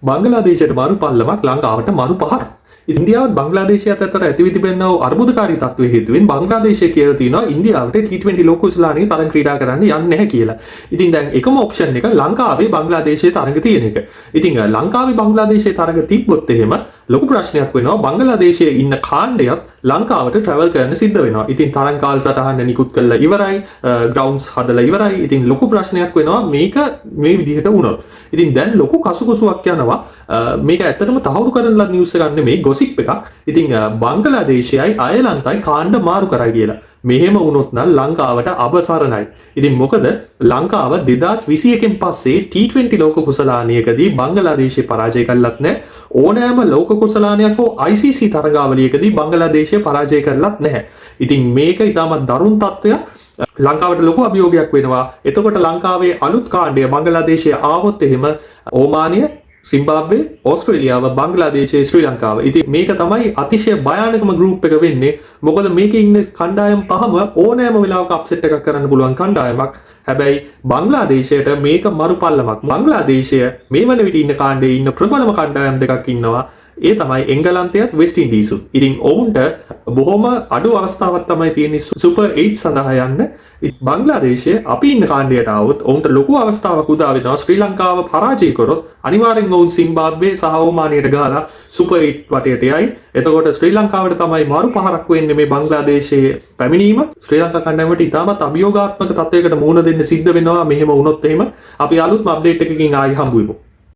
බංගලාදේශයට මාරු පල්ලමක් ලංකාවට මාරු පහක්. ඉන්දියාවත් බංගලාදේශයත් අතර ඇතිවී තිබෙනා වූ අර්බුදකාරී තත්ත්වයේ හේතුවෙන් බංගලාදේශය කියලා තියෙනවා ඉන්දියාවට T20 ලෝක කුසලානේ තරඟ ක්‍රීඩා කරන්න යන්නේ නැහැ කියලා. ඉතින් දැන් එකම ඔප්ෂන් එක ලංකාවේ බංගලාදේශයේ තරඟ තියෙන එක. ඉතින් ලංකාවේ බංගලාදේශයේ තරඟ තිබ්බොත් එහෙම ලොකු ප්‍රශ්නයක් වෙනවා. බංගලාදේශයේ ඉන්න කාණ්ඩයත් ලංකාවට ට්‍රැවල් කරන්න සිද්ධ වෙනවා. ඉතින් තරඟ කාල සටහන නිකුත් කරලා ඉවරයි, ග්‍රවුන්ඩ්ස් හදලා ඉවරයි. ඉතින් ලොකු ප්‍රශ්නයක් වෙනවා මේක මේ විදිහට වුණොත්. ඉතින් දැන් ලොකු කසුකුසුවක් යනවා. මේක ඇත්තටම තහවුරු කරන ලද නිවුස් එකක් නෙමෙයි, ගොසිප් එකක්. ඉතින් බංගලාදේශයයි අයර්ලන්තයි කාණ්ඩ මාරු කරයි කියලා. මෙහෙම වුණොත් නම් ලංකාවට අබසරණයි. ඉතින් මොකද ලංකාව 2021 පස්සේ T20 ලෝක කුසලානයකදී බංගලාදේශය පරාජය කළත් නැහැ. ඕනෑම ලෝක කුසලානයක් හෝ ICC තරගාවලියකදී බංගලාදේශය පරාජය කරලත් නැහැ. ඉතින් මේක ඉතාමත් දරුණු තත්ත්වයක්. ලංකාවට ලොකු අභියෝගයක් වෙනවා. එතකොට ලංකාවේ අලුත් කාණ්ඩය බංගලාදේශය ආවොත් එහෙම ඕමානිය, සිම්බාබ්වේ, ඕස්ට්‍රේලියාව, බංගලාදේශය, ශ්‍රී ලංකාව. ඉතින් මේක තමයි අතිශය භයානකම ගෲප් එක වෙන්නේ. මොකද මේකේ ඉන්න කණ්ඩායම් පහම ඕනෑම වෙලාවක අප්සෙට් එකක් කරන්න පුළුවන් කණ්ඩායමක්. හැබැයි බංගලාදේශයට මේක මරු පල්ලමක්. බංගලාදේශය මේ වන විට ඉන්න කාණ්ඩයේ ඉන්න ප්‍රබලම කණ්ඩායම් දෙකක් ඉන්නවා. ඒ තමයි එංගලන්තයත් වෙස්ට් ඉන්ඩීසුත්. ඉතින් ඔවුන්ට බොහොම අඩු අවස්ථාවක් තමයි තියෙන්නේ සුපර් 8 සඳහා යන්න. බංගලාදේශය අපි ඉන්න කාණ්ඩයට આવොත් ඔවුන්ට ලොකු අවස්ථාවක් උදා වෙනවා. ශ්‍රී ලංකාව පරාජය කරොත් අනිවාර්යෙන් ඔවුන් සිම්බාබ්වේ සහ ඕමානියට ගහලා සුපර් 8 වටයට යයි. එතකොට ශ්‍රී ලංකාවට තමයි මාරු පහරක් වෙන්නේ මේ බංගලාදේශයේ පැමිණීම. ශ්‍රී ලංකා කණ්ඩායමට ඉතාමත් අභියෝගාත්මක තත්ත්වයකට මුහුණ දෙන්න සිද්ධ වෙනවා මෙහෙම වුණොත් එහෙම. අපි අලුත්ම අප්ඩේට් එකකින් ආයි හම්බ වෙමු.